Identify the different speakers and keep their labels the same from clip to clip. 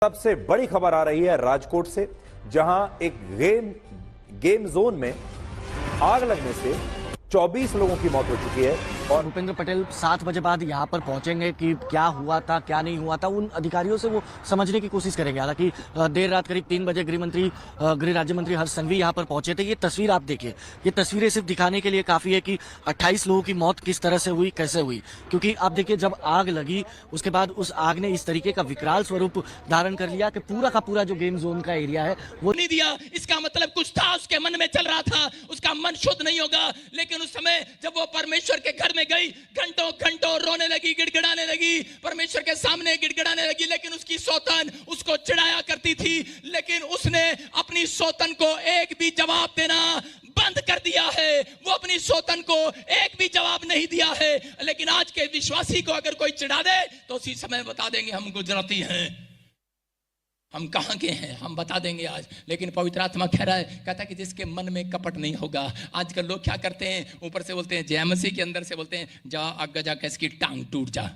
Speaker 1: सबसे बड़ी खबर आ रही है राजकोट से, जहां एक गेम जोन में आग लगने से 24 लोगों की मौत हो चुकी है।
Speaker 2: और भूपेंद्र पटेल 7 बजे बाद यहाँ पर पहुंचेंगे कि क्या हुआ था क्या नहीं हुआ था, उन अधिकारियों से वो समझने की कोशिश करेंगे। हालांकि देर रात करीब 3 बजे गृह राज्य मंत्री हर्ष संघवी यहाँ पर पहुंचे थे। ये तस्वीर आप देखिए, ये तस्वीरें सिर्फ दिखाने के लिए काफी है कि 28 लोगों की मौत किस तरह से हुई, कैसे हुई। क्योंकि आप देखिए, जब आग लगी उसके बाद उस आग ने इस तरीके का विकराल स्वरूप धारण कर लिया कि पूरा का पूरा जो गेम जोन का एरिया है वो
Speaker 3: नहीं दिया। इसका मतलब कुछ था उसके मन में चल रहा था, उसका मन शुद्ध नहीं होगा। लेकिन उस समय जब वो परमेश्वर के घर में गई, घंटों घंटों रोने लगी, गिड़गिड़ाने लगी, परमेश्वर के सामने गिड़गिड़ाने लगी। लेकिन उसकी सौतन उसको चिढ़ाया करती थी, लेकिन उसने अपनी सौतन को एक भी जवाब देना बंद कर दिया है। वो अपनी सौतन को एक भी जवाब नहीं दिया है। लेकिन आज के विश्वासी को अगर कोई चिढ़ा दे तो उसी समय बता देंगे हम गुजराती हैं, हम कहां के हैं, हम बता देंगे आज। लेकिन पवित्र आत्मा कह रहा है, कहता है कि जिसके मन में कपट नहीं होगा। आजकल लोग क्या करते हैं, ऊपर से बोलते हैं जय मसीह, के अंदर से बोलते हैं जा आगे जाके इसकी टांग टूट जा।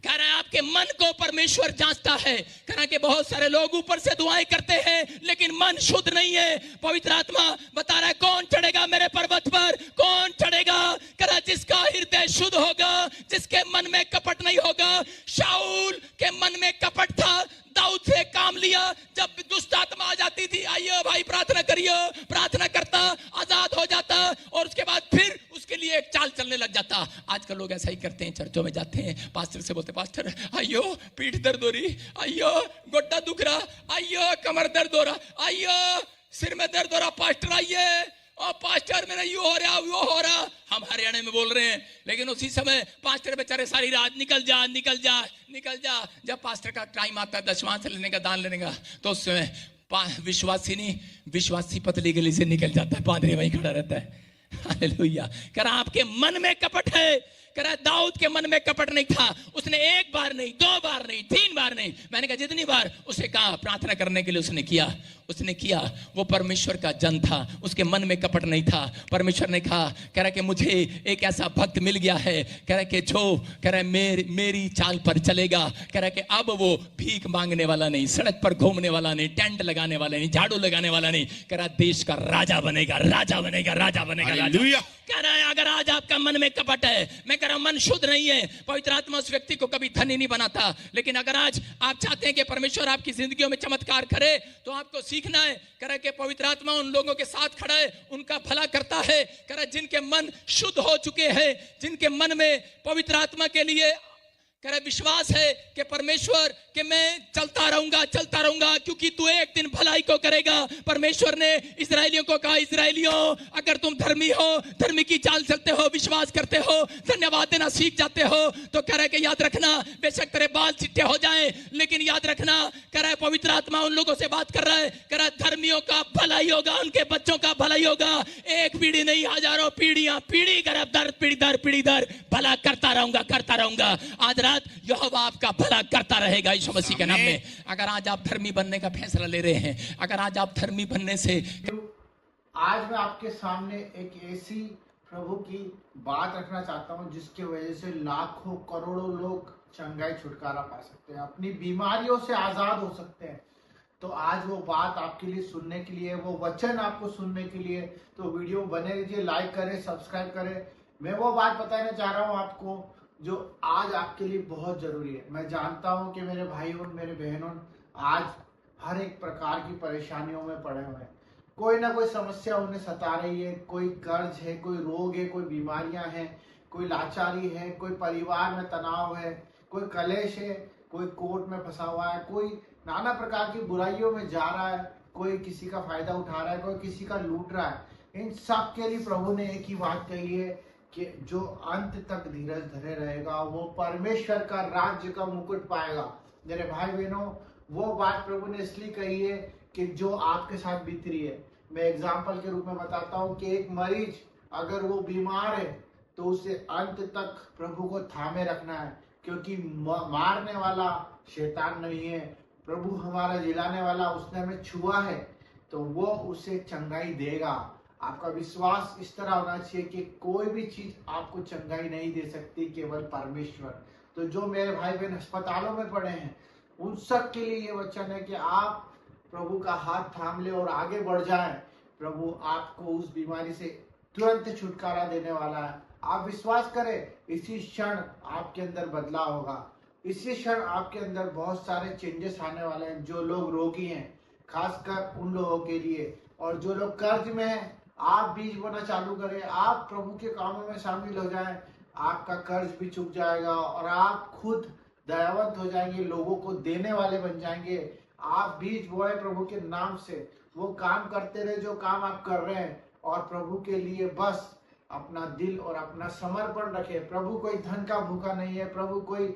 Speaker 3: कह रहा है आपके मन को परमेश्वर जांचता है। कह रहा है कि बहुत सारे लोग ऊपर से दुआएं करते हैं लेकिन मन शुद्ध नहीं है। पवित्र आत्मा बता रहा है कौन चढ़ेगा मेरे पर्वत पर, कौन चढ़ेगा। कह रहा है जिसका हृदय शुद्ध होगा, जिसके मन में कपट नहीं होगा। शाऊल के मन में कपट था, दाऊद से काम लिया। जब दुष्ट आत्मा आ जाती थी, आइयो भाई प्रार्थना करियो, प्रार्थना करता, आजाद हो जाता और उसके बाद फिर उसके लिए एक चाल चलने लग जाता। आजकल लोग ऐसा ही करते हैं, चर्चों में जाते हैं, पास्टर से बोलते पास्टर आइयो पीठ दर्द हो रही, आइयो गोड्डा दुख रहा, आइयो कमर दर्द हो रहा, आइयो सिर में दर्द हो रहा, पास्टर आइए। और पास्टर मेरा यू हो रहा वो हो रहा, हम हरियाणा में बोल रहे हैं। लेकिन उसी समय पास्टर बेचारे सारी रात निकल जा निकल जा निकल जा। जब पास्टर का टाइम आता है दशमांश लेने का, दान लेने का, तो उस समय विश्वासी नहीं, विश्वासी पतली गली से निकल जाता है, पादरी वहीं खड़ा रहता है। हालेलुया। कह रहा आपके मन में कपट है। कह रहा दाऊद के मन में कपट नहीं था। उसने एक बार नहीं, 2 बार नहीं, 3 बार नहीं, मैंने कहा जितनी बार उसे कहा प्रार्थना करने के लिए उसने किया। वो परमेश्वर का जन था, उसके मन में कपट नहीं था। परमेश्वर ने कहा, कह रहा कि मुझे एक ऐसा भक्त मिल गया है, कह रहा कि जो कह रहा मेरी चाल पर चलेगा। कह रहा कि अब वो भीख मांगने वाला नहीं, सड़क पर घूमने वाला नहीं, टेंट लगाने वाला नहीं, झाड़ू लगाने वाला नहीं। कह रहा देश का राजा बनेगा, राजा बनेगा, राजा बनेगा, राजा। कह रहा है अगर आज आपका मन में कपट है, मैं कह रहा हूं मन शुद्ध नहीं है, पवित्र आत्मा उस व्यक्ति को कभी धनी नहीं बनाता। लेकिन अगर आज आप चाहते हैं कि परमेश्वर आपकी जिंदगियों में चमत्कार करे, तो आपको सीखना है। कह रहा है कि पवित्र आत्मा उन लोगों के साथ खड़ा है, उनका भला करता है। कह रहा है जिनके मन शुद्ध हो चुके हैं, जिनके मन में पवित्र आत्मा के लिए कह रहा विश्वास है कि परमेश्वर कि मैं चलता रहूंगा क्योंकि तू एक दिन भलाई को करेगा। परमेश्वर ने इस्राएलियों को कहा, इस्राएलियों अगर तुम धर्मी हो, धर्मी की चाल चलते हो, विश्वास करते हो, धन्यवाद देना सीख जाते हो, तो कह रहा है कि याद रखना बेशक तेरे बाल चिट्टे हो जाएं, लेकिन याद रखना, कह रहा है पवित्र आत्मा उन लोगों से बात कर रहा है। कह रहा है धर्मियों का भलाई होगा, उनके बच्चों का भलाई होगा। एक पीढ़ी नहीं, हजारों पीढ़ियां, पीढ़ी दर पीढ़ी दर भला करता रहूंगा। आज यहोवा आपका भला करता रहेगा यीशु मसीह के नाम में। अगर आज आप धर्मी बनने का फैसला ले रहे हैं, अगर आज आप धर्मी बनने से,
Speaker 4: आज मैं आपके सामने एक ऐसी प्रभु की बात रखना चाहता हूं जिसकी वजह से लाखों करोड़ों लोग चंगाई छुटकारा पा सकते हैं, अपनी बीमारियों से आजाद हो सकते हैं। तो आज वो बात आपके लिए सुनने के लिए, वो वचन आपको सुनने के लिए, तो वीडियो बने रहिए, लाइक करें, सब्सक्राइब करें। मैं वो बात बताना चाह रहा हूं आपको जो आज आपके लिए बहुत जरूरी है। मैं जानता हूं कि मेरे भाइयों, मेरे बहनों आज हर एक प्रकार की परेशानियों में पड़े हुए हैं। कोई ना कोई समस्या उन्हें सता रही है, कोई कर्ज है, कोई रोग है, कोई बीमारियां हैं, कोई लाचारी है, कोई परिवार में तनाव है, कोई कलेश है, कोई कोर्ट में फंसा हुआ है, कोई नाना प्रकार की बुराइयों में जा रहा है, कोई किसी का फायदा उठा रहा है, कोई किसी का लूट रहा है। इन सब के लिए प्रभु ने एक ही बात कही है कि जो अंत तक धीरज धरे रहेगा वो परमेश्वर का राज्य का मुकुट पाएगा। मेरे भाई बहनों, वो बात प्रभु ने इसलिए कही है कि जो आपके साथ बीत रही है। मैं एग्जाम्पल के रूप में बताता हूँ कि एक मरीज अगर वो बीमार है तो उसे अंत तक प्रभु को थामे रखना है, क्योंकि मारने वाला शैतान नहीं है, प्रभु हमारा जिलाने वाला, उसने हमें छुआ है तो वो उसे चंगाई देगा। आपका विश्वास इस तरह होना चाहिए कि कोई भी चीज आपको चंगाई नहीं दे सकती, केवल परमेश्वर। तो जो मेरे भाई बहन अस्पतालों में पड़े हैं, उन सब के लिए ये वचन है कि आप प्रभु का हाथ थाम ले और आगे बढ़ जाएं। प्रभु आपको उस बीमारी से तुरंत छुटकारा देने वाला है। आप विश्वास करें, इसी क्षण आपके अंदर बदलाव होगा। इसी क्षण आपके अंदर बहुत सारे चेंजेस आने वाले हैं। जो लोग रोगी हैं, खासकर उन लोगों के लिए, और जो लोग कर्ज में हैं, आप बीज बोना चालू करें, आप प्रभु के कामों में शामिल हो जाएं। आपका कर्ज भी चुक जाएगा और आप खुद दयावंत हो जाएंगे, लोगों को देने वाले बन जाएंगे। आप बीज बोए प्रभु के नाम से, वो काम करते रहे जो काम आप कर रहे हैं, और प्रभु के लिए बस अपना दिल और अपना समर्पण रखे। प्रभु कोई धन का भूखा नहीं है, प्रभु कोई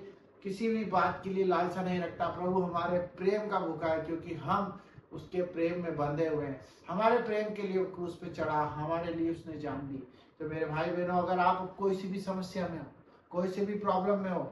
Speaker 4: किसी भी बात के लिए लालसा नहीं रखता। प्रभु हमारे प्रेम का भूखा है, क्योंकि हम उसके प्रेम में बंधे हुए हैं। हमारे प्रेम के लिए क्रूस पे चढ़ा, हमारे लिए उसने जान दी। तो मेरे भाई बहनों, अगर आप कोई सी भी समस्या में हो, कोई सी भी प्रॉब्लम में हो,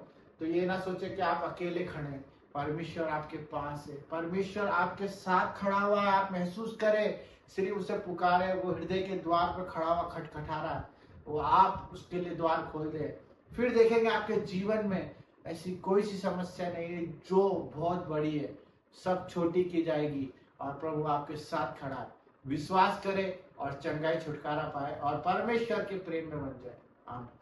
Speaker 4: तो ये ना सोचे कि आप अकेले खड़े हैं। परमेश्वर आपके पास है, परमेश्वर आपके साथ खड़ा हुआ है। आप महसूस करें, सिर्फ उसे पुकारे, वो हृदय के द्वार पर खड़ा हुआ खटखटा रहा है। वो आप उसके लिए द्वार खोल दे, फिर देखेंगे आपके जीवन में ऐसी कोई सी समस्या नहीं है जो बहुत बड़ी है, सब छोटी की जाएगी और प्रभु आपके साथ खड़ा है। विश्वास करें और चंगाई छुटकारा पाए और परमेश्वर के प्रेम में बन जाए। आमीन।